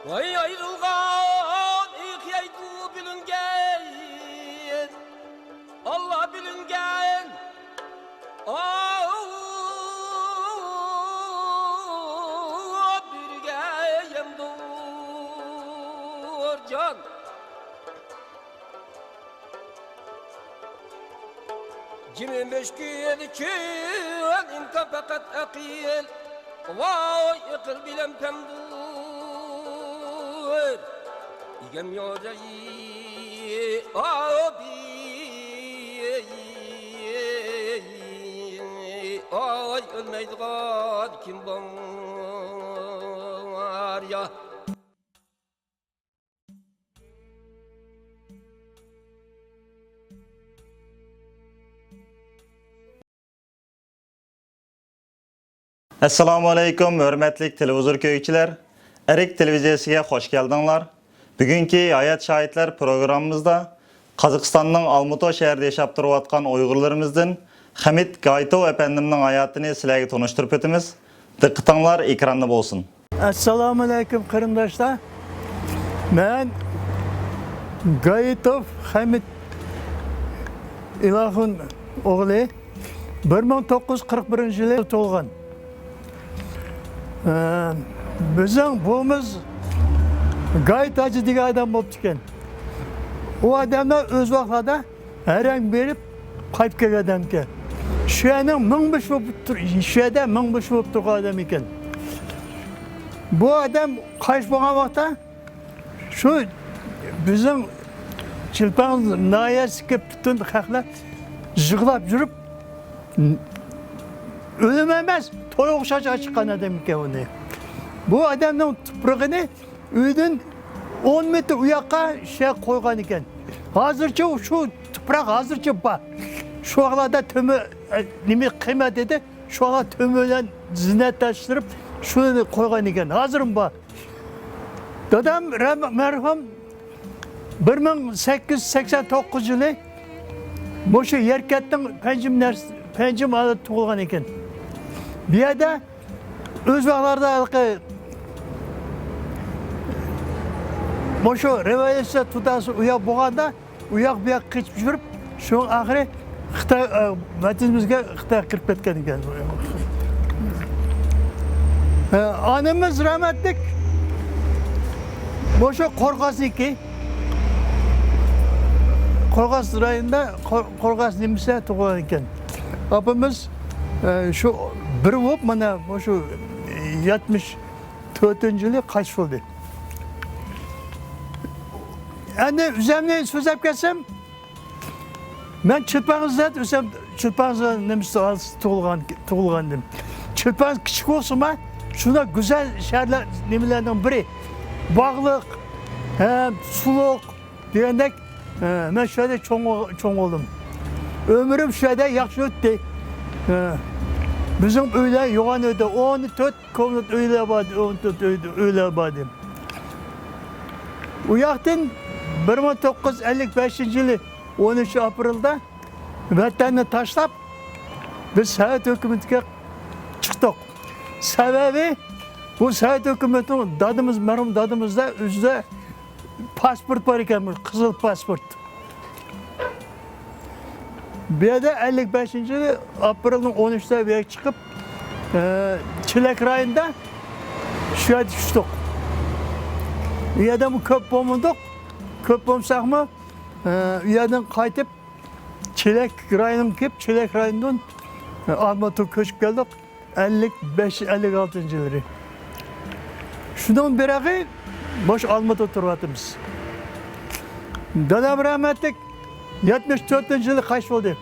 Vay ayrılgan ihyaydu bilingen Allah bilingen birgeyem dur can Cimin beşkil için inka fakat akil Vay yıkıl bilem pendur İgem yoreyi abi Ay ölmeydigan kim var ya Assalamu alaikum, hürmetli televizyon köyçiler. Erik televiziyasiga hoş geldinler. Bugünkü Hayat Şahitler programımızda Kazakistan'ın Almaty şehrinde yaşap turayotgan Uygurlarımızdan Hamid Gaytov efendimizin hayatını sizlerge tanıştırıp ötümüz. Diqqatinglar ekranda bolsun. Assalamu alaikum qarindoshlar. Men Gaytov Hamid Ilohun o'g'li 1941-yili tug'ilgan. Bizning buvimiz Gayt Hacı degan adam bo'lib ekan. U odamlar o'z vaqtida arang berib qaytib kelgan odam ekan. Shu yerning mingbish bo'lib shu yerda mingbish bo'lib turgan odam ekan. Bu adam qaytib bo'lgan vaqtda shu bizning Chilpan noyasiga butun xalqlar yig'lab yurib o'lim emas, to'y o'xshash chiqqan odam ekan uni. Bu odamning tuprog'ini uydan 10 metr u yoqqa qo'ygan ekan. Hozircha shu tuproq hozircha bor. Shu vaqtda to'mi nima qiymat dedi, shu vaqtda to'mi bilan zinatlashtirib shuni qo'ygan ekan. Hozir bor. Dadam marhum 1889 yili o'sha Yerkatning Panjim olib tug'ilgan ekan. Bu yerda o'z vaqtlarida o'sha revolyutsiya tutasi u yoq bo'lganda, u yoq bu yoq qechib yurib, shu oxiri Xitoy vatanimizga Xitoy kirib ketgan ekan. Onamiz rahmatlik o'sha Qo'rg'osniki Qo'rg'os rayonida Qo'rg'os nimasi tug'ilgan ekan. Opamiz shu bir bo'lib mana o'sha 74-yili qaytib bo'ldi. Endi o'zimni so'zlab kelsam, men Chilpanzada o'zim Chilpanzada nimasi tug'ilgandim. Chilpanz kichik bo'lsa-mu, shuna go'zal shaharlar nimalarning biri. Bog'liq, suluq degandek men shu yerda cho'ng bo'ldim. Ömrüm shu yerda yaxshi o'tdi. Bizim uylar yo'g'on edi. 14 komnat uylar bor, 14 uylar bor. U yoqdan 1955-yili 13 aprelda vatanni tashlab biz Sovet hukumatiga chiqdik. Sababi bu Sovet hukumatining marhum dadimizda o'zida pasport bor ekan, qizil pasport. Bu yerda 55-yili aprelning 13'da bu yerga chiqib, Chilak rayonida shu yerda tushdik. Bu yerda ko'p bo'lmadik. Ko'p bo'lsaqmi, u yerdan qaytib Chilak rayoniga kelib, Chilak rayonidan Almatyga ko'chib keldik 55-56-yillar. Shundan beri bosh Almatyda turyapmiz. Dadam rahmatlik 74-yili qaytib bo'ldi.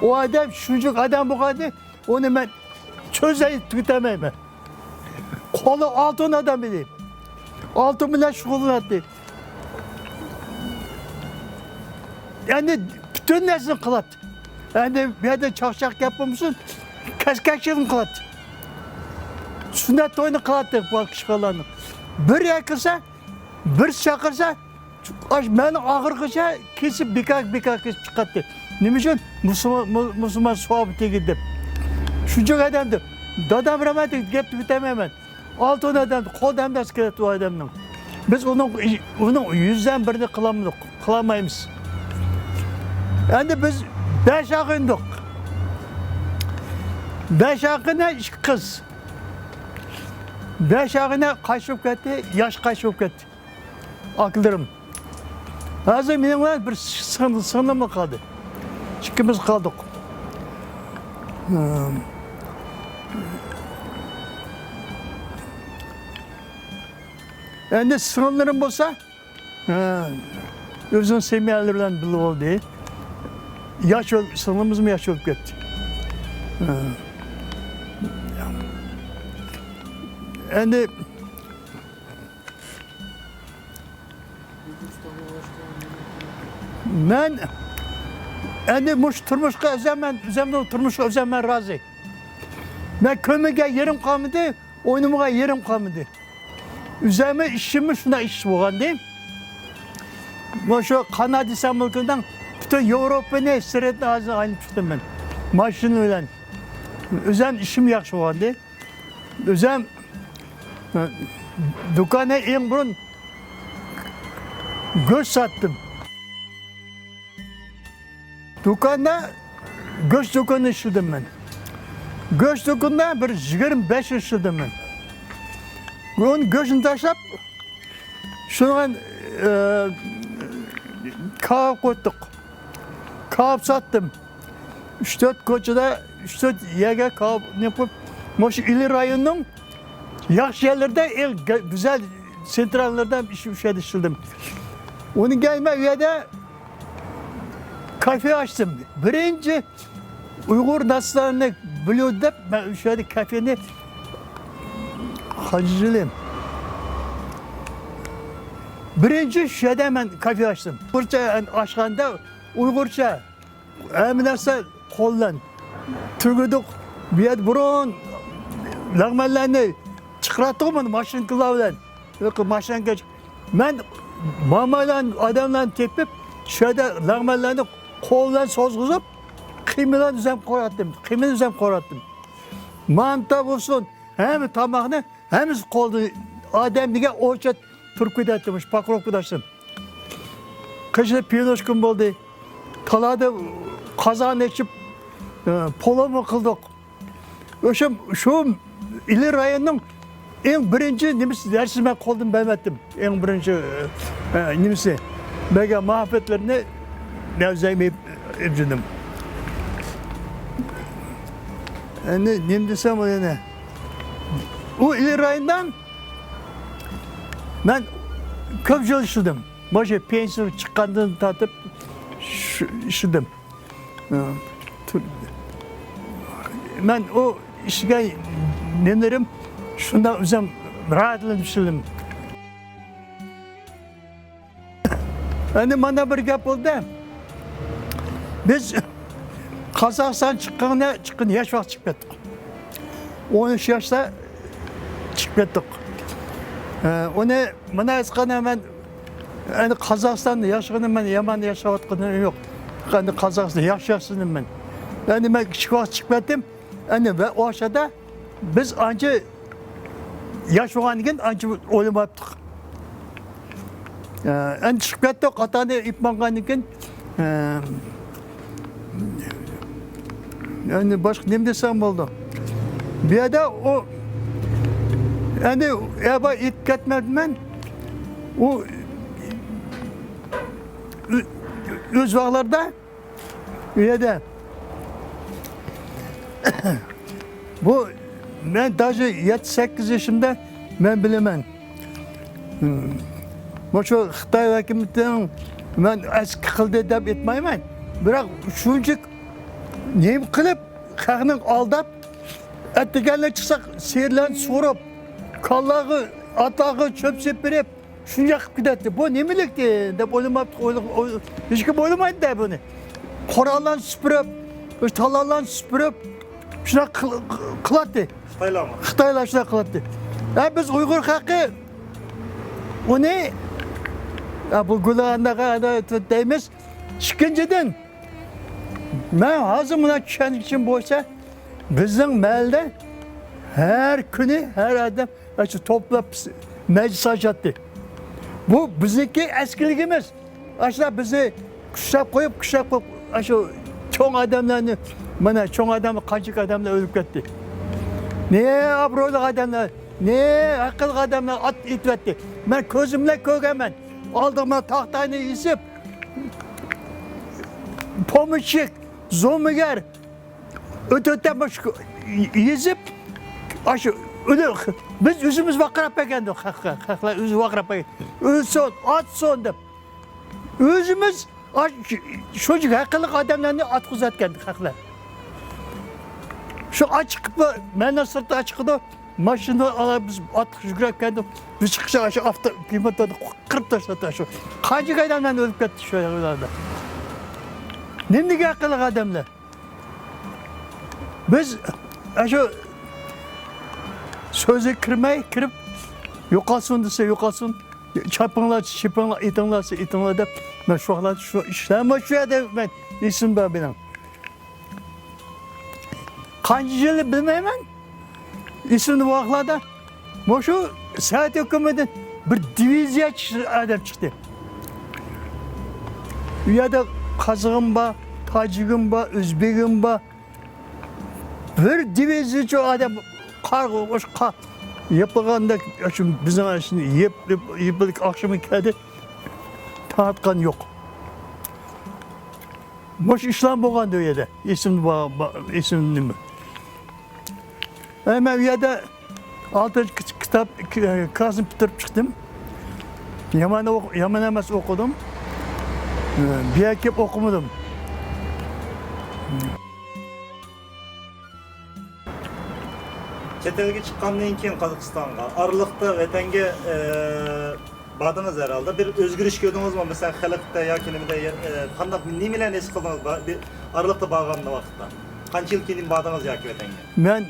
O adam shunchalik adam bo'lgandi, uni men cho'zayib tutamayman. Qo'li oltin odam edi. Oltin bilan shug'ullanadi. Yani bütün narsani qiladi. Endi bu yerda chaqchaq gap bo'lmasin, kaskakchilik qiladi. Sunnat to'yini qiladi bu kishi. Bir yakılsa, bir chaqirsa, meni og'irgacha kesib bekak kesib chiqadi. Nima uchun musulmon savobi tegdi deb. Shuncha odamni dadam rahmatli gapni bitamayman. 6-10 adam kol demdesi keledi o adamның. Biz onun 100'den birini kılamayız. Endi biz 5 akındık. 5 akına 2 kız. 5 akına kaçıp gitti, yaş kaçıp gitti. Akıllarım. Hazır benim var bir sınırım kaldı. İkimiz kaldık. Endi sınırlarım olsa, özün sevmeyenlerden biri oldu. Sınırımız mı yaş olup gitti? Endi ben endi turmuşqa özümden razı. Ben kömürge yerim kalmadı, oynamaya yerim kalmadı. Üzerime işimi şuna iş boğan değil. Şu Kanada samılkından bütün Avrupa'nı seyretme ağzına aynı tuttum ben. Maşını öyle. Üzerime işim yakşı boğan değil. Üzerime dükkana en burun göz sattım. Dükkanda göz dükkanı işledim ben. Göz dükkanında bir 25 işledim ben. Onun gözünü taşlap, şuna kahve koyduk. Kahve sattım. 3-4 koçada, 3-4 yege kahve yapıp, Moş ili rayonunun yaxşı yerlerde en güzel sentrallerden işledim. Onun gelme üyede kafe açtım. Birinci Uygur naslarını biliyordu da ben şöyle kafeni hacıcılığım. Birinci şeyde hemen kafe açtım. Uygurca açkanda Uygurca eminasa kollan. Türküdük bir yer burun lağmenlerini çıkarttık mı maşın kılavdan. Yok maşın geç. Ben mamayla adamla tepip şöyle lağmenlerini koldan sozguzup kıymadan düzen koyattım. Kıymadan düzen koyattım. Mantap olsun. Hem tamağını hem koldu. Adem diye oğuşa Türkü'de etmiş. Pakrovkudaştım. Kışta piyanoşkum oldu. Talada kazan ekip polo kıldık. Şu ili rayonunun en birinci nimisi dersi ben koldum ben ettim. En birinci nimisi. Belki mahvetlerini nevzeyimi evcinim. Ne desem o ne? O ili rayonundan ben köp yıl işledim. Başka pensiyonu çıkandığını tatıp işledim. Ben o işe nelerim şundan özüm rahatladım işledim. Hani bana bir gap oldu. Biz Kazakistan çıkın yaş vakit çıktık. 13 yaşta çıktık. Onu bana eskiden hemen yani Kazakistan'da yaşadım ben Yaman'da yaşavatkanım yok. Yani Kazakistan'da yaşasınım ben. Yani ben çıkmadım. Yani ve o aşağıda biz anca yaş olanken anca ölüm yaptık. Yani çıkmadık hatanı ipmanganken yani başka ne desem oldu. Bir de o yani eva it gitmedim ben. O öz vaxtlarda üyede bu ben daha 7-8 yaşında ben bilemem. Bu şu Xitay hükümetinden ben eski kıldı deyip etmeyemem. Bırak şuncuk neyim kılıp halkını aldap ettigenle çıksak seyirlen sorup kallağı atağı çöp sepirip şunu yakıp gidetti. Bu ne milikti? De hiç kim oynamaydı da bunu. Korallan süpürüp, talallan süpürüp şuna kılattı. Xitayla mı? Xitayla şuna kılattı. Biz Uygur hakkı o ne? Bu gülağında deyimiz çıkıncıdan ben hazır buna düşen için boysa bizim mahallede her günü her adam Şu toplap meclis açattı. Bu bizdeki eskiligimiz. Aşağı bizi kuşak koyup şu çoğun adamlarını, bana çoğun adamı kaçık adamlar ölüp gitti. Ne abroluk adamlar, ne akıllı adamlar at itvetti. Ben gözümle görgemen. Aldığımda tahtayını izip, pomuşik, zomuger, ötetemiş izip, aşı ölü. Biz yüzümüz vakrap ekendik, yüzü vakrap ekendik. Ölsün, atsın deyip. Özümüz çocuk akıllı adamlarını at kuzatkendik haklar. Şu açık mı, benden sırtı açıktı, maşını alıp biz at yürürkendik. Biz çıkışa aşı hafta kıymetleri kırıp taşladı şu. Kaçık adamlarını ölüp gitti şöyle yollarda. Nemdeki akıllı adamlar. Biz şu sözü kırıp yokalsın dese yokalsın. Çapınlar, çıpınlar, itinler de ben şu an şu işlem şu ya da ben isim var benim. Kaç yılı bilmem ben. İsimli vaklarda. Bu şu saat hükümetinden bir divizya adam çıktı. Ya da Kazığım var, Tacik'im var, Özbek'im var. Bir divizya adam kargo, yapılganda bizim şimdi yapıldık akşamı geldi taatkan yok. Boş İslam boğan diyor ya da isimli mi? Hemen ya da altı kitap kazım bitirip çıktım. Yaman emas okudum. Bir ekip okumadım. Chet elge chiqqandan keyin Qozog'istonga Arliqda vatanga bardingiz herhalde. Bir o'zgarish ko'rdingizmi? Masalan, xalqda yoki nimada qanday nimalarni his qildingiz Arliqda borganda vaqtda? Qancha yil keyin bordingiz yoki vatanga? Ben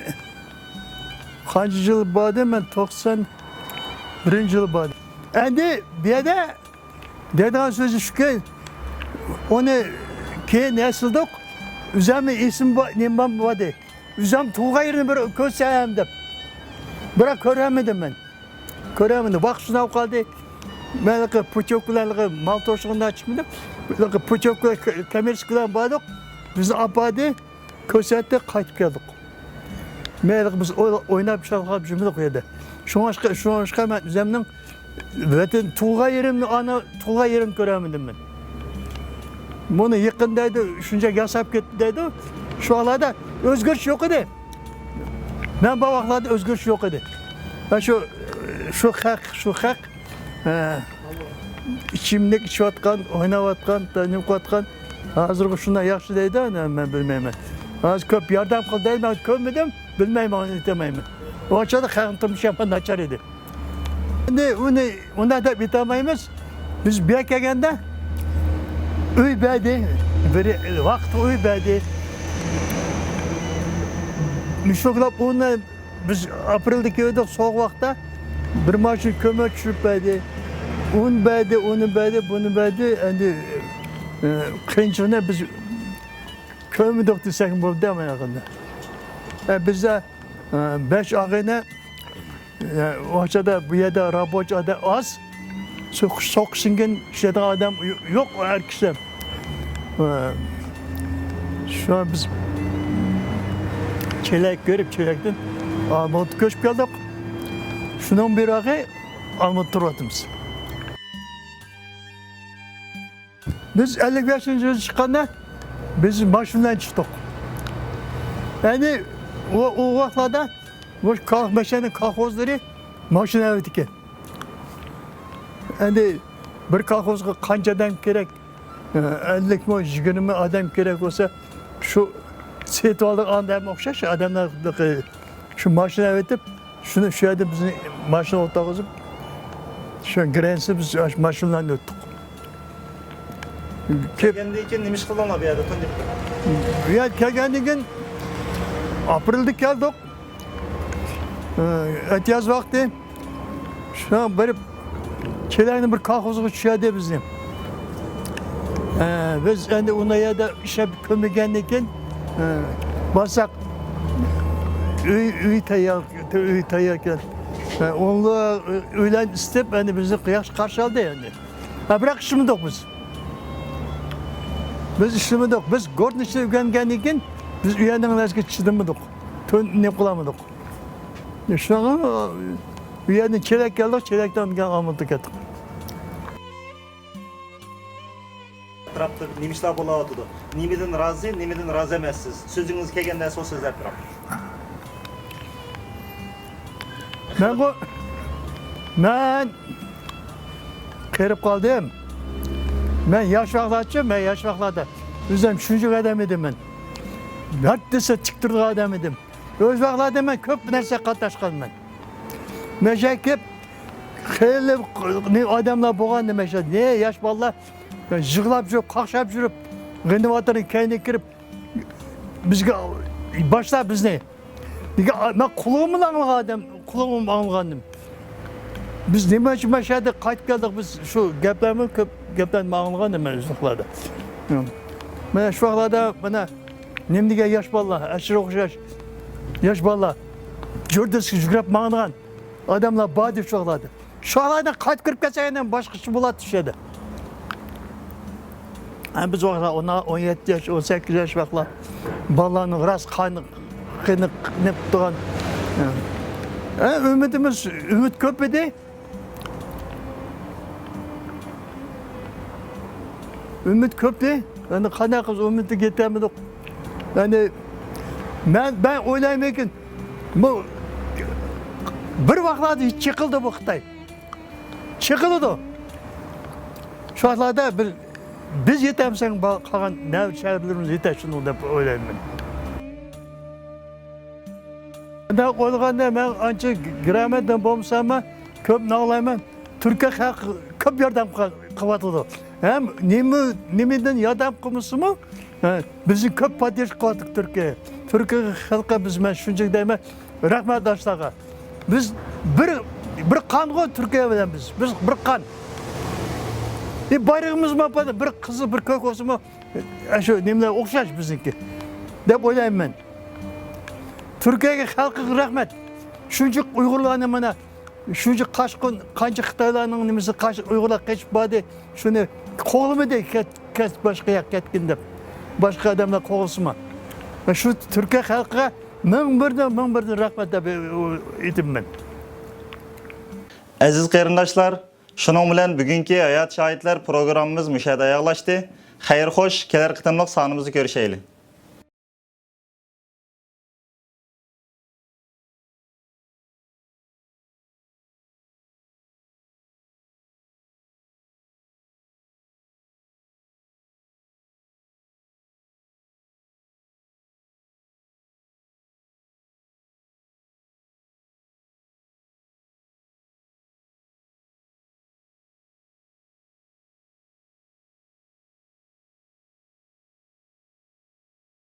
kaç yıl badım ben 91. yıl badım. Endi bir yerde dediğin sözü şu ki onu ki nesildik üzerime isim nimam vardı. Üzem tuğğa yerini bir göstereyim de. Bırak göremedim ben. Göremedim. Bak şuna kaldı. Ben puçoklarla mal toşluğunda çıkmadım. Puçoklar kamerasıyla bağladık. Bizi apadı. Gösterdi kayıp geldik. Biz oynayıp şarkılar cümle koydu. Şu an ben üzemden zaten tuğğa yerimni tuğğa yerini göremedim ben. Bunu yakındaydı. Şunca yasap gitti dedi. Şu anlarda özgürlük yok idi. Ben bu vaxtlarda özgürlük yok idi. Ben şu hak içimlik içiyotgan, oynayotgan, tanıyotgan, hazır şundan yaxşı deydi, ben bilmeyim. Az köp yardım kıldı, ben köpmedim, bilmeyim, onu demeyim. O açıda xağıntırmış yapan açar idi. Onu da bitamayız. Biz bir gelgende uy bedi, bir vakit uy bedi. Müşoklap onu biz April'de köyde soğuk vakta bir maçın kömür çürüp bedi. Un bedi, onu bedi, bunu bedi. Yani kıyınçığına biz kömür döktü sekin buldu ama yakında. Bizde 5 ağına o açıda bu yerde raboç adam az. Sok singen şeyden adam yok her kişi. Şu an biz çelek görüp çelekten Almut köşk geldik. Şunun bir ağı Almut turvatımız. Biz 55. yıl çıkanda biz maşından çıktık. Yani o vaxtlarda bu meşenin kolxozları maşın evdi ki. Yani bir kolxozga qancha adam kerak? 50 mi, 20 adam kerak olsa şu setip aldık adam o'xshash adamlar şu maşina evitip şunu şu yerda bizni maşina o'taqizib şu grensi biz maşinadan o'tdik. Kelgandan keyin nima ish qildinglar bu yerda tundib? Bu yer kelgandan keyin April'da keldik. Ehtiyoj vaqti şu an bir kelakni bir kolxozga tushadi bizni. Biz endi unda yerda ishlab ko'mgandan keyin borsak uy tayyor ekan. Onu öyle istep hani bizi kıyaş karşı aldı yani. Ha bırak işimiz yok biz. Biz işimiz yok. Biz gördüğün işte üyengen iken biz üyenden eski çıdımıdık. Ne kulamadık. Şu an üyenin çelek geldik, çelekten almadık ettik. Tarapta nimişler bola atıdı. Nimeden razı, nimeden razı emezsiz. Sözünüz kelgende o sözler tarap. Ben kırıp kaldım. Ben yaş vaxtlatçı, ben yaş vaxtladı. Özüm üçüncü adam idim ben. Haddisi çıktırdığı adam idim. Öz vaxtladım ben köp nerse katlaşkan ben. Meşe kep adamlar boğan demeşe. Ne yaş vallahi jığlap жүріп, қақшап жүріп, реноватордың кәйіне кіріп, бізге başta biz ne? Ben kulağımın ağılgan adam, Biz neme için meşede kayıt geldik, biz şu geplerimi ağılgan hemen üzüklerde. Ben şu vaxtlarda bana nemdige yaş balla, aşırı okşaş, yaş balla, gördüğünüz gibi jügrep mağılgan adamlar badi şu vaxtlarda. Şu vaxtlarda kayıt kırıp geçen başkası bulat düşedi. Biz o 17 yaş, 18 yaş vaxtlar ballarının ras kaynak durgan. Ümit köp idi. Ümit köptü. Yani qanday qız ümitni ketemedik. Yani ben oylayman ekan, bu bir vaqtlarda hiç çıkıldı bu Xitoy. Çıkıldı. Şu vaqtlarda biz yetemsen qolgan navbat shaharlarimiz yetadi shuni deb o'ylayman. Bunda qo'yilganda men ancha grammatdan bo'lmasam ko'p nog'layman. Turkiya xalqi ko'p yordam qilyapti. Hem nimadan yordam qilmasimi? Bizni ko'p podдержка qilyapti Turkiya. Turkiya xalqi biz men shunchalik deyman, rahmat do'stlarga. Biz bir qongo Turkiya bilan biz bir qon. Bayrağımız mı yapalım? Bir kızı, bir kök olsun mu? Şu nemler okşaş bizimki. Dep oylayım ben. Türkiye'ye halkı rahmet. Şuncuk Uygurlarına bana, şuncuk kanca Xitaylarının nemesi Uygurlar kaçıp badi, şunu kolumu de kes başka yak ketkin dep. Başka adamlar kovulsun mu? Şu Türkiye halkı min birden rahmet dep edim ben. Aziz qarindoshlar, şunun bilan bugungi Hayat Şahitler programımız müşahede ayaqlashdi. Xayr xo'sh, kelar qitimliq sonimizni ko'rishaylik.